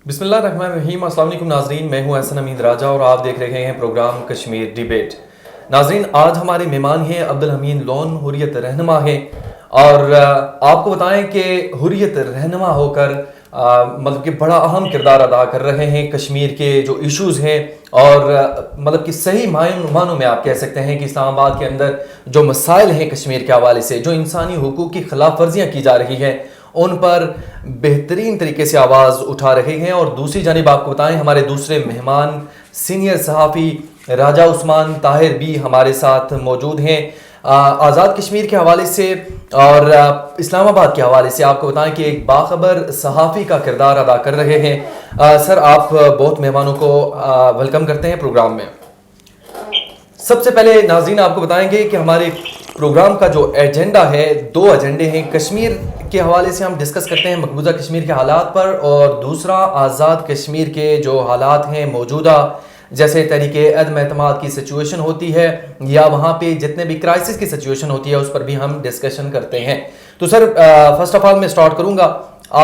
بسم اللہ الرحمن الرحیم۔ السلام علیکم ناظرین، میں ہوں احسن امین راجہ اور آپ دیکھ رہے ہیں پروگرام کشمیر ڈیبیٹ۔ ناظرین، آج ہمارے مہمان ہیں عبدالحمید لون، حریت رہنما ہیں، اور آپ کو بتائیں کہ حریت رہنما ہو کر مطلب کہ بڑا اہم کردار ادا کر رہے ہیں کشمیر کے جو ایشوز ہیں، اور مطلب کہ صحیح معنوں میں آپ کہہ سکتے ہیں کہ اسلام آباد کے اندر جو مسائل ہیں کشمیر کے حوالے سے، جو انسانی حقوق کی خلاف ورزیاں کی جا رہی ہیں، ان پر بہترین طریقے سے آواز اٹھا رہے ہیں۔ اور دوسری جانب آپ کو بتائیں، ہمارے دوسرے مہمان سینئر صحافی راجہ عثمان طاہر بھی ہمارے ساتھ موجود ہیں، آزاد کشمیر کے حوالے سے اور اسلام آباد کے حوالے سے آپ کو بتائیں کہ ایک باخبر صحافی کا کردار ادا کر رہے ہیں۔ سر، آپ بہت مہمانوں کو ویلکم کرتے ہیں پروگرام میں۔ سب سے پہلے ناظرین آپ کو بتائیں گے کہ ہمارے پروگرام کا جو ایجنڈا ہے، دو ایجنڈے ہیں۔ کشمیر کے حوالے سے ہم ڈسکس کرتے ہیں مقبوضہ کشمیر کے حالات پر، اور دوسرا آزاد کشمیر کے جو حالات ہیں موجودہ، جیسے تحریک عدم اعتماد کی سچویشن ہوتی ہے یا وہاں پہ جتنے بھی کرائسس کی سچویشن ہوتی ہے، اس پر بھی ہم ڈسکشن کرتے ہیں۔ تو سر، فرسٹ آف آل میں سٹارٹ کروں گا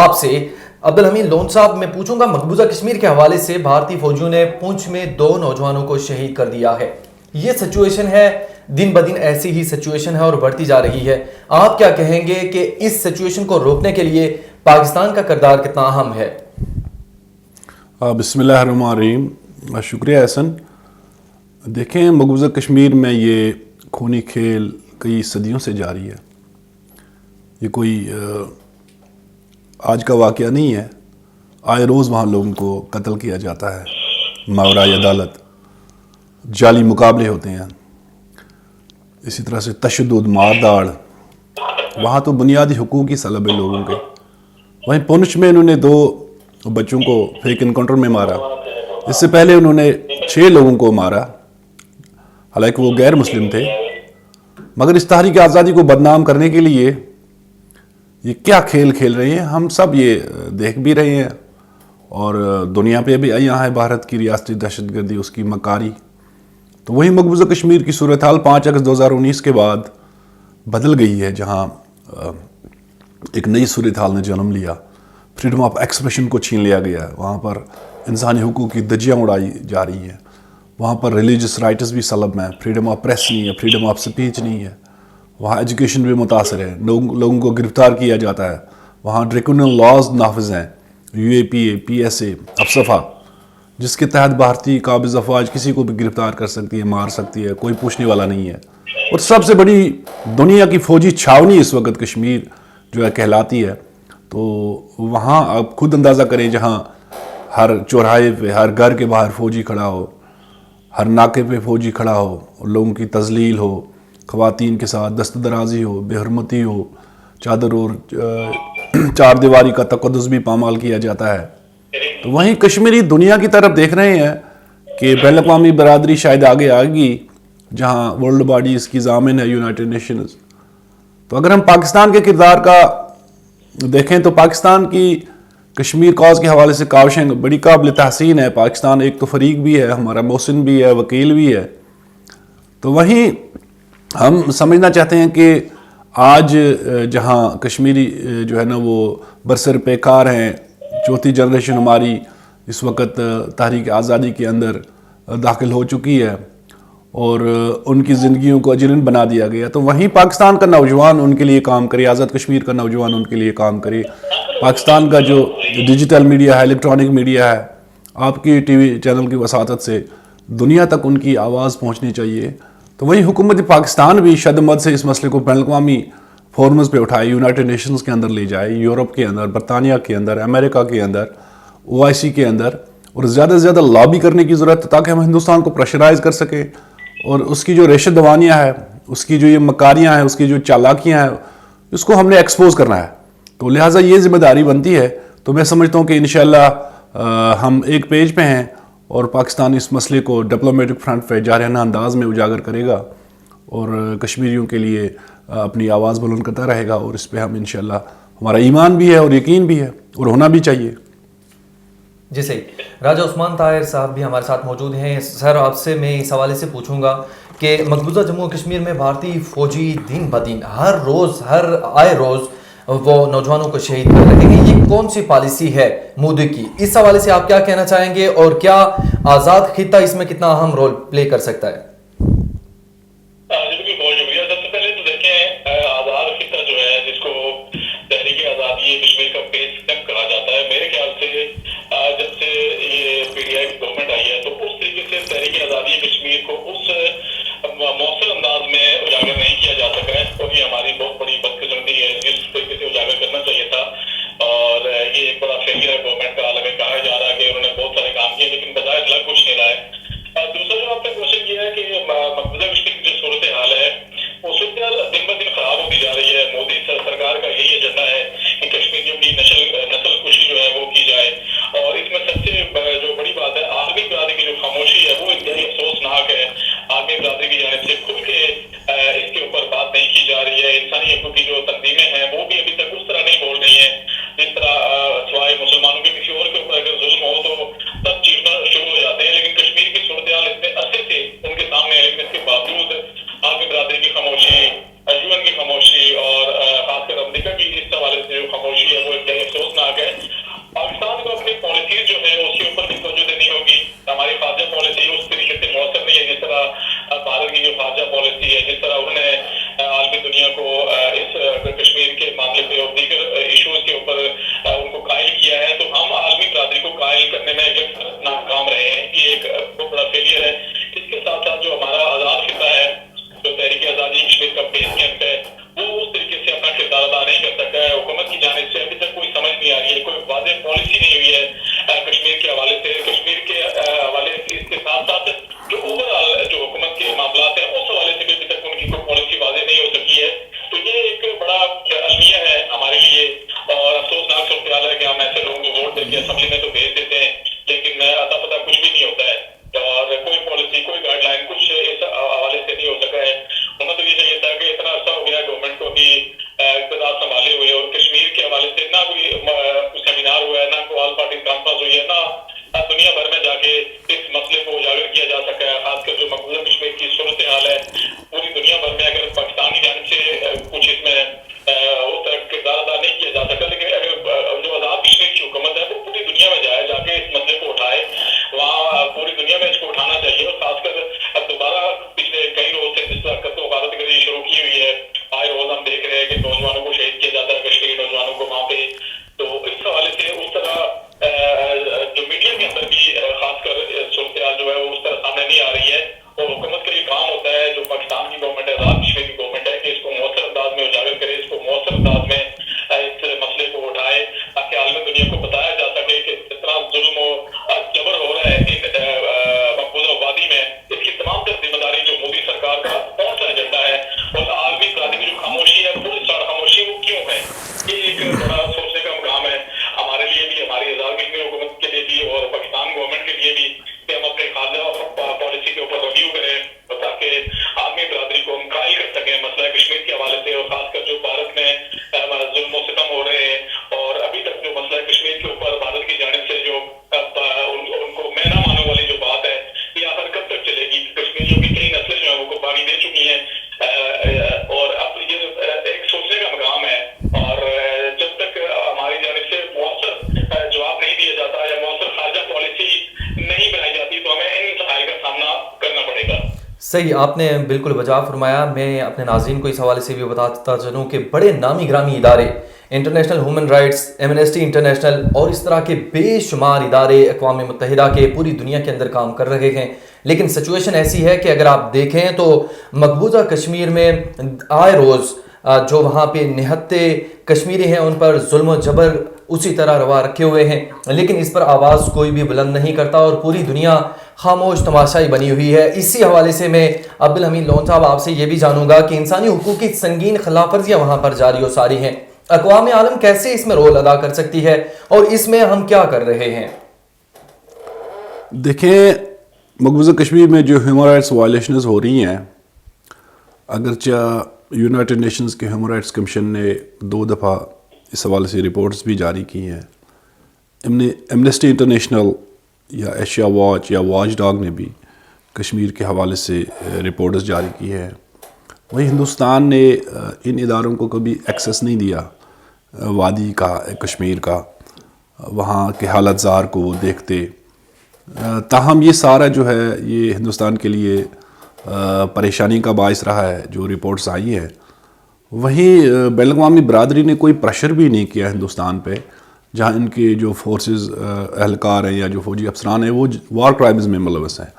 آپ سے۔ عبدالحمید لون صاحب، میں پوچھوں گا مقبوضہ کشمیر کے حوالے سے، بھارتی فوجیوں نے پونچھ میں 2 نوجوانوں کو شہید کر دیا ہے۔ یہ سچویشن ہے، دن بدن ایسی ہی سچویشن ہے اور بڑھتی جا رہی ہے۔ آپ کیا کہیں گے کہ اس سچویشن کو روکنے کے لیے پاکستان کا کردار کتنا اہم ہے؟ بسم اللہ الرحمن الرحیم۔ شکریہ احسن۔ دیکھیں، مقبوضہ کشمیر میں یہ خونی کھیل کئی صدیوں سے جاری ہے۔ یہ کوئی آج کا واقعہ نہیں ہے۔ آئے روز وہاں لوگوں کو قتل کیا جاتا ہے، ماورائے عدالت جعلی مقابلے ہوتے ہیں، اسی طرح سے تشدد، مار داڑ۔ وہاں تو بنیادی حقوق ہی سلب ہے لوگوں کے۔ وہیں پونچھ میں انہوں نے 2 بچوں کو فیک انکاؤنٹر میں مارا۔ اس سے پہلے انہوں نے 6 لوگوں کو مارا، حالانکہ وہ غیر مسلم تھے۔ مگر اس تحریک آزادی کو بدنام کرنے کے لیے یہ کیا کھیل کھیل رہے ہیں، ہم سب یہ دیکھ بھی رہے ہیں، اور دنیا پہ بھی یہاں ہے بھارت کی ریاستی دہشت گردی، اس کی مکاری۔ تو وہی مقبوضہ کشمیر کی صورتحال 5 اگست 2019 کے بعد بدل گئی ہے، جہاں ایک نئی صورتحال نے جنم لیا۔ فریڈم آف ایکسپریشن کو چھین لیا گیا ہے، وہاں پر انسانی حقوق کی دھجیاں اڑائی جا رہی ہیں، وہاں پر ریلیجس رائٹس بھی سلب ہیں، فریڈم آف پریس نہیں ہے، فریڈم آف سپیچ نہیں ہے، وہاں ایجوکیشن بھی متاثر ہے، لوگوں کو گرفتار کیا جاتا ہے، وہاں ڈریکونل لاز نافذ ہیں، UAPA، PSA، افسفا، جس کے تحت بھارتی قابض افواج کسی کو بھی گرفتار کر سکتی ہے، مار سکتی ہے، کوئی پوچھنے والا نہیں ہے۔ اور سب سے بڑی دنیا کی فوجی چھاونی اس وقت کشمیر جو ہے کہلاتی ہے۔ تو وہاں آپ خود اندازہ کریں، جہاں ہر چوراہے پہ، ہر گھر کے باہر فوجی کھڑا ہو، ہر ناکے پہ فوجی کھڑا ہو، اور لوگوں کی تذلیل ہو، خواتین کے ساتھ دست درازی ہو، بے حرمتی ہو، چادر اور 4 دیواری کا تقدس بھی پامال کیا جاتا ہے۔ تو وہیں کشمیری دنیا کی طرف دیکھ رہے ہیں کہ بین الاقوامی برادری شاید آگے آئے گی، جہاں ورلڈ باڈی اس کی ضامن ہے، یونائٹڈ نیشنز۔ تو اگر ہم پاکستان کے کردار کا دیکھیں تو پاکستان کی کشمیر کاز کے حوالے سے کاوشیں بڑی قابل تحسین ہے۔ پاکستان ایک تو فریق بھی ہے، ہمارا محسن بھی ہے، وکیل بھی ہے۔ تو وہیں ہم سمجھنا چاہتے ہیں کہ آج جہاں کشمیری جو ہے نا وہ برسر پیکار ہیں، 4تھی جنریشن ہماری اس وقت تحریک آزادی کے اندر داخل ہو چکی ہے، اور ان کی زندگیوں کو اجرن بنا دیا گیا، تو وہیں پاکستان کا نوجوان ان کے لیے کام کرے، آزاد کشمیر کا نوجوان ان کے لیے کام کرے۔ پاکستان کا جو ڈیجیٹل میڈیا ہے، الیکٹرانک میڈیا ہے، آپ کی ٹی وی چینل کی وساطت سے دنیا تک ان کی آواز پہنچنی چاہیے۔ تو وہیں حکومت پاکستان بھی شدمت سے اس مسئلے کو بین الاقوامی فورمز پہ اٹھائے، یونائٹڈ نیشنز کے اندر لے جائے، یورپ کے اندر، برطانیہ کے اندر، امریکہ کے اندر، OIC کے اندر، اور زیادہ سے زیادہ لابی کرنے کی ضرورت ہے تاکہ ہم ہندوستان کو پریشرائز کر سکیں، اور اس کی جو ریشہ دوانیاں ہیں، اس کی جو یہ مکاریاں ہیں، اس کی جو چالاکیاں ہیں، اس کو ہم نے ایکسپوز کرنا ہے۔ تو لہٰذا یہ ذمہ داری بنتی ہے۔ تو میں سمجھتا ہوں کہ انشاءاللہ ہم ایک پیج پہ ہیں، اور پاکستان اس مسئلے کو ڈپلومیٹک فرنٹ پہ جارحانہ انداز میں اجاگر کرے گا، اور کشمیریوں کے لیے اپنی آواز بلند کرتا رہے گا، اور اس پہ ہم انشاءاللہ، ہمارا ایمان بھی ہے اور یقین بھی ہے، اور ہونا بھی چاہیے۔ جی صحیح۔ راجہ عثمان طاہر صاحب بھی ہمارے ساتھ موجود ہیں۔ سر، آپ سے میں اس حوالے سے پوچھوں گا کہ مقبوضہ جموں کشمیر میں بھارتی فوجی دن بدن ہر روز، ہر آئے روز وہ نوجوانوں کو شہید کر رہے ہیں. یہ کون سی پالیسی ہے مودی کی؟ اس حوالے سے آپ کیا کہنا چاہیں گے اور کیا آزاد خطہ اس میں کتنا اہم رول پلے کر سکتا ہے؟ بالکل، بہت شکریہ. سب سے پہلے تو دیکھیں، آزاد خطہ جو ہے جس کو تحریک آزادی کشمیر کا بیس کیمپ کہا جاتا ہے، میرے خیال سے جب سے یہ پی ٹی آئی کی گورنمنٹ آئی ہے تو اس طریقے سے تحریک آزادی کشمیر کو اس مؤثر انداز میں اجاگر نہیں کیا جا سکا ہے، اور یہ ہماری بہت بڑی بدقسمتی ہے. جس طریقے سے اجاگر کرنا چاہیے تھا، اور یہ ایک بڑا فیلئر ہے گورنمنٹ کا. حالانکہ کہا جا رہا ہے کہ انہوں نے بہت سارے کام کیے لیکن بجائے لگ کچھ نہیں رہا ہے. دوسرا جو آپ نے کوشچن کیا ہے کہ مقبوضہ کشمیر کی جو صورتحال ہے وہ صورتحال دن بہ دن خراب ہوتی جا رہی ہے. مودی سرکار کا یہی ایجنڈا ہے کہ کشمیریوں کی نسل کشی جو ہے وہ کی جائے، اور اس میں سب سے جو بڑی بات ہے، عالمی برادری کی جو خاموشی ہے وہ انتہائی افسوسناک ہے. عالمی برادری کی جانب سے کھل کے اس کے اوپر بات نہیں کی جا رہی ہے. انسانی حقوق کی جو تنظیمیں ہیں وہ بھی ابھی تک اس طرح نہیں بول رہی ہیں جس طرح سوائے مسلمانوں کے کسی اور کے اوپر اگر ظلم ہو تو تب چیخنا شروع ہو جاتے ہیں. لیکن کشمیر کی صورتحال اتنے عرصے سے ان کے سامنے ہے، لیکن اس کے باوجود عالمی برادری کی خاموشی، یو این کی خاموشی، اور خاص کر امریکہ کی اس حوالے سے جو خاموشی ہے وہ انتہائی افسوسناک ہے. پاکستان کو اپنی پالیسیز جو ہے اس کے اوپر بھی توجہ دینی ہوگی. ہماری خارجہ پالیسی اس طریقے سے مؤثر نہیں ہے جس طرح بھارت کی جو خارجہ پالیسی ہے، جس طرح انہوں نے عالمی دنیا کو اس کشمیر کے معاملے پہ اور دیگر ایشوز کے اوپر ان کو قائل کیا ہے. تو ہم عالمی برادری کو قائل کرنے میں ناکام رہے ہیں. یہ ایک بہت بڑا فیلئر ہے. اس کے ساتھ ساتھ جو ہمارا آزاد خطہ ہے، جو تحریک آزادی کشمیر کا بیس کیمپ ہے، وہ اس طریقے سے اپنا کردار ادا نہیں کر سکا ہے. حکومت کی جانب سے ابھی تک کوئی سمجھ نہیں آ رہی ہے، کوئی واضح پالیسی نہیں ہوئی ہے کشمیر کے حوالے سے. کشمیر کے حوالے سے اس کے ساتھ ساتھ جو اوور آل جو حکومت کے معاملات ہیں اس حوالے سے بھی ابھی تک ان کی کوئی پالیسی واضح نہیں ہو سکی ہے. تو یہ ایک بڑا المیہ ہے ہمارے لیے، اور افسوسناک صورتحال ہے کہ ہم ایسے لوگوں کو ووٹ دے کے اسمبلی میں تو بھیج دیتے ہیں لیکن اتا پتہ کچھ بھی نہیں ہوتا ہے، اور کوئی پالیسی، کوئی گائیڈ لائن کچھ اس حوالے سے نہیں ہو سکا ہے. ہونا تو یہ چاہیے تھا کہ اتنا عرصہ ہو گیا گورنمنٹ کو بھی اقتدار سنبھالے ہوئے، اور کشمیر کے حوالے سے نہ کوئی سیمینار ہوا ہے، نہ کوئی آل پارٹی کانفرنس ہوئی ہے، نہ دنیا بھر میں جا کے اس مسئلے کو اجاگر کیا جا سکا ہے. خاص کر جو مقبوضہ کشمیر کی صورتحال ہے پوری دنیا بھر میں، اگر پاکستان کی جانب سے کچھ اس میں اس طرح کردار ادا نہیں کیا جا سکا، لیکن اگر جو آزاد کشمیر کی حکومت ہے وہ پوری دنیا میں جائے، جا کے اس مسئلے کو اٹھائے، وہاں پوری دنیا میں اس کو اٹھانا چاہیے. اور خاص کر اب دوبارہ پچھلے کئی روز سے جس طرح قتل و غارت گری شروع کی ہوئی ہے، آئے روز ہم دیکھ رہے ہیں کہ نوجوانوں کو شہید کیا جاتا ہے، کشمیری نوجوانوں کو وہاں پہ. تو اس حوالے سے اس طرح جو میڈیا کے اندر بھی خاص کر صورتحال جو ہے وہ اس طرح سامنے نہیں آ رہی ہے. اور حکومت کا یہ کام ہوتا ہے، جو پاکستان کی گورنمنٹ ہے، آزاد کشمیر کی گورنمنٹ ہے، کہ اس کو مؤثر انداز میں اجاگر کرے، اس کو مؤثر انداز میں اس مسئلے کو اٹھائے، تاکہ عالمی دنیا کو بتایا جا سکے کہ جتنا ظلم و جبر ہو رہا ہے ان مقبوضہ وادی میں، اس کی تمام تر ذمہ داری جو مودی سرکار کا کون سا ایجنڈا ہے، اور عالمی برادری کی جو خاموشی ہے، فل اسٹار خاموشی، وہ کیوں ہے. یہ ایک بڑا سوچنے کا مقام ہے ہمارے لیے بھی، ہماری آزاد کشمیر حکومت کے لیے بھی، اور پاکستان گورنمنٹ کے لیے بھی، کہ ہم اپنے خارجہ پالیسی کے اوپر ریویو کریں تاکہ عالمی برادری کو ہم قائل کر سکیں مسئلہ کشمیر کے حوالے سے. اور خاص کر جو بھارت میں ظلم و ستم ہو رہے ہیں، اور ابھی تک جو مسئلہ کشمیر کے اوپر بھارت کی جانب سے جو ان کو میں نہ ماننے والی جو بات ہے، یہ آخر کب تک چلے گی؟ کشمیریوں کی کئی نسلیں جو ہیں وہ قربانی دے چکی ہیں، اور اب یہ ایک سوچنے کا مقام ہے. اور جب تک ہماری جانب سے مؤثر جواب نہیں دیا جاتا یا مؤثر خارجہ پالیسی نہیں بنائی جاتی تو ہمیں ان مسائل کا سامنا کرنا پڑے گا. صحیح، آپ نے بالکل بجا فرمایا. میں اپنے ناظرین کو اس حوالے سے بھی بتاتا چلوں کہ بڑے نامی گرامی ادارے، international human rights, Amnesty international اور اس طرح کے بے شمار ادارے اقوام متحدہ کے پوری دنیا کے اندر کام کر رہے ہیں، لیکن سچویشن ایسی ہے کہ اگر آپ دیکھیں تو مقبوضہ کشمیر میں آئے روز جو وہاں پہ نہتے کشمیری ہیں ان پر ظلم و جبر اسی طرح روا رکھے ہوئے ہیں، لیکن اس پر آواز کوئی بھی بلند نہیں کرتا، اور پوری دنیا خاموش تماشائی بنی ہوئی ہے. اسی حوالے سے میں عبدالحمید لون صاحب آپ سے یہ بھی جانوں گا کہ انسانی حقوق کی سنگین خلاف ورزیاں وہاں پر جاری و ساری ہیں، اقوام عالم کیسے اس میں رول ادا کر سکتی ہے اور اس میں ہم کیا کر رہے ہیں؟ دیکھیں، مقبوضہ کشمیر میں جو ہیومن رائٹس وائلیشنز ہو رہی ہیں، اگرچہ یونائٹڈ نیشنز کے ہیومن رائٹس کمیشن نے 2 دفعہ اس حوالے سے رپورٹس بھی جاری کی ہیں، ایمنسٹی انٹرنیشنل یا ایشیا واچ یا واچ ڈاگ نے بھی کشمیر کے حوالے سے رپورٹس جاری کی ہے. وہی ہندوستان نے ان اداروں کو کبھی ایکسیس نہیں دیا وادی کا کشمیر کا، وہاں کے حالت زار کو وہ دیکھتے. تاہم یہ سارا جو ہے یہ ہندوستان کے لیے پریشانی کا باعث رہا ہے جو رپورٹس آئی ہے. وہیں بین الاقوامی برادری نے کوئی پریشر بھی نہیں کیا ہندوستان پہ، جہاں ان کے جو فورسز اہلکار ہیں یا جو فوجی افسران ہیں وہ وار کرائمز میں ملوث ہیں،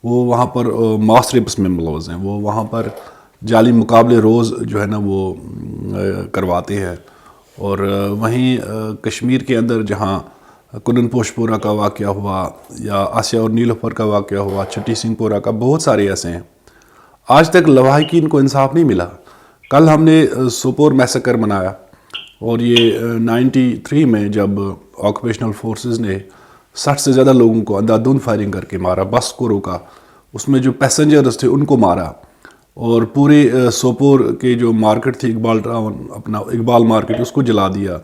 وہ وہاں پر ماس ریپس میں ملوث ہیں، وہ وہاں پر جعلی مقابلے روز جو ہے نا وہ کرواتے ہیں. اور وہیں کشمیر کے اندر جہاں کنن پوش پورہ کا واقعہ ہوا یا آسیا اور نیلوفر کا واقعہ ہوا، چھٹی سنگھ پورہ کا، بہت سارے ایسے ہیں. آج تک لواحقین کو انصاف نہیں ملا. کل ہم نے سوپور میسیکر منایا، اور یہ 93 میں جب آکوپیشنل فورسز نے 60 سے زیادہ لوگوں کو اندھادھند فائرنگ کر کے مارا، بس کو روکا، اس میں جو پیسنجرز تھے ان کو مارا، اور پورے سوپور کے جو مارکیٹ تھی اقبال ٹاؤن، اپنا اقبال مارکیٹ، اس کو جلا دیا،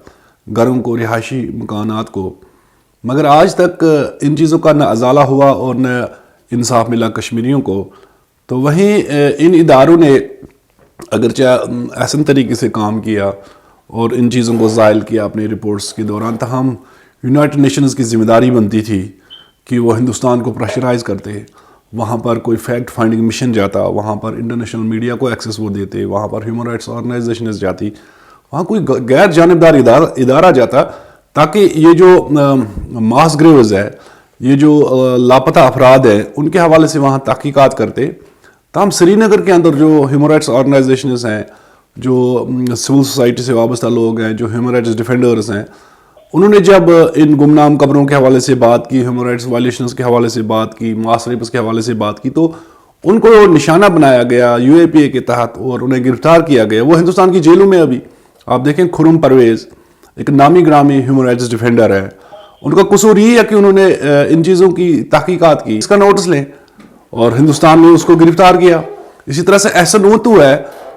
گھروں کو، رہائشی مکانات کو. مگر آج تک ان چیزوں کا نہ ازالہ ہوا اور نہ انصاف ملا کشمیریوں کو. تو وہیں ان اداروں نے اگرچہ احسن طریقے سے کام کیا اور ان چیزوں کو زائل کیا اپنی رپورٹس کے دوران، تاہم یونائٹڈ نیشنز کی ذمہ داری بنتی تھی کہ وہ ہندوستان کو پریشرائز کرتے، وہاں پر کوئی فیکٹ فائنڈنگ مشن جاتا، وہاں پر انٹرنیشنل میڈیا کو ایکسیس وہ دیتے، وہاں پر ہیومن رائٹس آرگنائزیشنز جاتی، وہاں کوئی غیر جانبدار ادارہ جاتا، تاکہ یہ جو ماس گریوز ہے، یہ جو لاپتہ افراد ہیں، ان کے حوالے سے وہاں تحقیقات کرتے. تاہم سری نگر کے اندر جو ہیومن رائٹس آرگنائزیشنز ہیں، جو سول سوسائٹی سے وابستہ لوگ ہیں، جو ہیومن رائٹس ڈیفینڈرز ہیں، انہوں نے جب ان گمنام قبروں کے حوالے سے بات کی، ہیومن رائٹس وائلیشنز کے حوالے سے بات کی، ماس ریپس کے حوالے سے بات کی، تو ان کو نشانہ بنایا گیا UAPA کے تحت اور انہیں گرفتار کیا گیا. وہ ہندوستان کی جیلوں میں ابھی آپ دیکھیں. خرم پرویز ایک نامی گرامی ہیومن رائٹس ڈیفینڈر ہے، ان کا قصور یہ ہے کہ انہوں نے ان چیزوں کی تحقیقات کی، اس کا نوٹس لیں، اور ہندوستان نے اس کو گرفتار کیا. اسی طرح سے احسن اوتو ہے،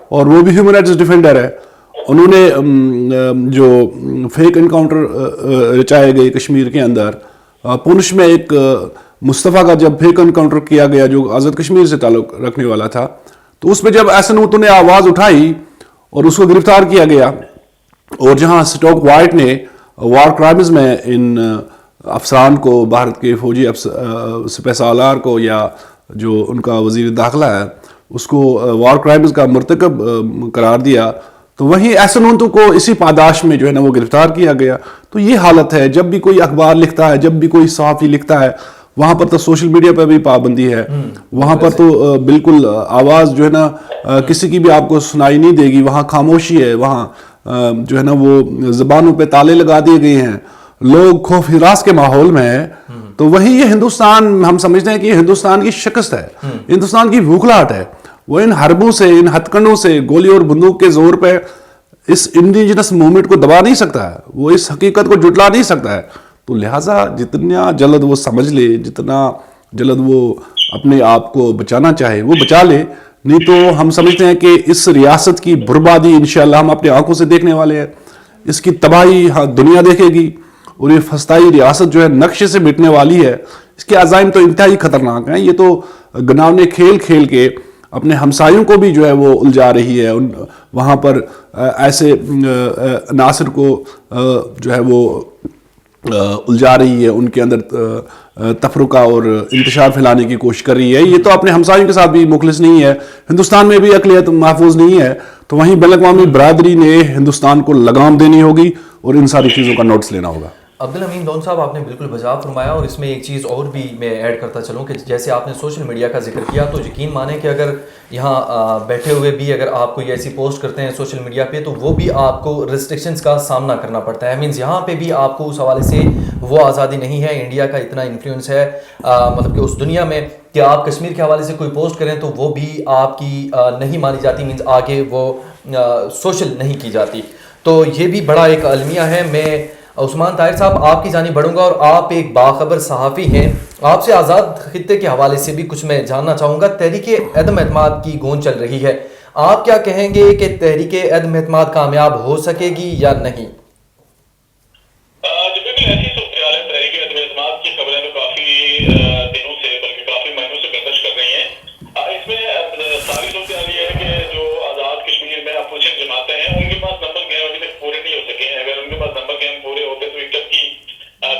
اور وہ بھی ہیومن رائٹس ڈیفینڈر ہے. انہوں نے جو فیک انکاؤنٹر رچائے گئے کشمیر کے اندر، پونچھ میں ایک مصطفیٰ کا جب فیک انکاؤنٹر کیا گیا جو آزاد کشمیر سے تعلق رکھنے والا تھا، تو اس پہ جب احسن اوتو نے آواز اٹھائی اور اس کو گرفتار کیا گیا. اور جہاں سٹوک وائٹ نے وار کرائمز میں ان افسران کو، بھارت کے فوجی سپہ سالار کو، یا جو ان کا وزیر داخلہ ہے، اس کو وار کرائمز کا مرتکب قرار دیا، تو وہیں احسن اوتو کو اسی پاداش میں جو ہے نا وہ گرفتار کیا گیا. تو یہ حالت ہے. جب بھی کوئی اخبار لکھتا ہے، جب بھی کوئی صحافی لکھتا ہے، وہاں پر تو سوشل میڈیا پہ بھی پابندی ہے، وہاں پر تو بالکل آواز جو ہے نا کسی کی بھی آپ کو سنائی نہیں دے گی، وہاں خاموشی ہے، وہاں جو ہے نا وہ زبانوں پہ تالے لگا دیے گئے ہیں، لوگ خوف ہراس کے ماحول میں ہیں. تو وہی یہ ہندوستان، ہم سمجھتے ہیں کہ یہ ہندوستان کی شکست ہے، ہندوستان کی بھوکھلاہٹ ہے. وہ ان حربوں سے، ان ہتھ کنڈوں سے، گولی اور بندوق کے زور پہ اس انڈیجنس موومنٹ کو دبا نہیں سکتا ہے، وہ اس حقیقت کو جھٹلا نہیں سکتا ہے. تو لہٰذا جتنا جلد وہ سمجھ لے، جتنا جلد وہ اپنے آپ کو بچانا چاہے وہ بچا لے. نہیں تو ہم سمجھتے ہیں کہ اس ریاست کی بربادی انشاءاللہ ہم اپنے آنکھوں سے دیکھنے والے ہیں. اس کی تباہی دنیا دیکھے گی، اور یہ فسطائی ریاست جو ہے نقشے سے مٹنے والی ہے. اس کے عزائم تو انتہائی خطرناک ہیں. یہ تو گناونے کھیل کھیل کے اپنے ہمسایوں کو بھی جو ہے وہ الجھا رہی ہے. وہاں پر ایسے عناصر کو جو ہے وہ الجھا رہی ہے، ان کے اندر تفرقہ اور انتشار پھیلانے کی کوشش کر رہی ہے. یہ تو اپنے ہمسایوں کے ساتھ بھی مخلص نہیں ہے، ہندوستان میں بھی اقلیت محفوظ نہیں ہے. تو وہیں بین الاقوامی برادری نے ہندوستان کو لگام دینی ہوگی اور ان ساری چیزوں کا نوٹس لینا ہوگا. عبدالحمید لون صاحب، آپ نے بالکل بجا فرمایا، اور اس میں ایک چیز اور بھی میں ایڈ کرتا چلوں کہ جیسے آپ نے سوشل میڈیا کا ذکر کیا، تو یقین مانیں کہ اگر یہاں بیٹھے ہوئے بھی اگر آپ کوئی ایسی پوسٹ کرتے ہیں سوشل میڈیا پہ، تو وہ بھی آپ کو ریسٹرکشنز کا سامنا کرنا پڑتا ہے. مینز یہاں پہ بھی آپ کو اس حوالے سے وہ آزادی نہیں ہے. انڈیا کا اتنا انفلوئنس ہے مطلب کہ اس دنیا میں کہ آپ کشمیر کے حوالے سے کوئی پوسٹ کریں تو وہ بھی آپ کی نہیں مانی جاتی، مینز آگے وہ سوشل نہیں کی جاتی. تو یہ بھی بڑا ایک المیہ ہے. میں عثمان طاہر صاحب آپ کی جانب بڑھوں گا، اور آپ ایک باخبر صحافی ہیں، آپ سے آزاد خطے کے حوالے سے بھی کچھ میں جاننا چاہوں گا. تحریک عدم اعتماد کی گونج چل رہی ہے، آپ کیا کہیں گے کہ تحریک عدم اعتماد کامیاب ہو سکے گی یا نہیں؟ بالکل ایسی صورتحال ہے. تحریک عدم اعتماد کی خبریں تو کافی دنوں سے بلکہ کافی مہینوں سے گردش کر رہی ہیں. اس میں ساری صورتحال یہ ہے کہ جو آزاد کشمیر میں اپوزیشن جماعتیں ہیں ان کے پاس نمبر گئے ابھی تک پورے نہیں ہو سکے ہیں.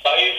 27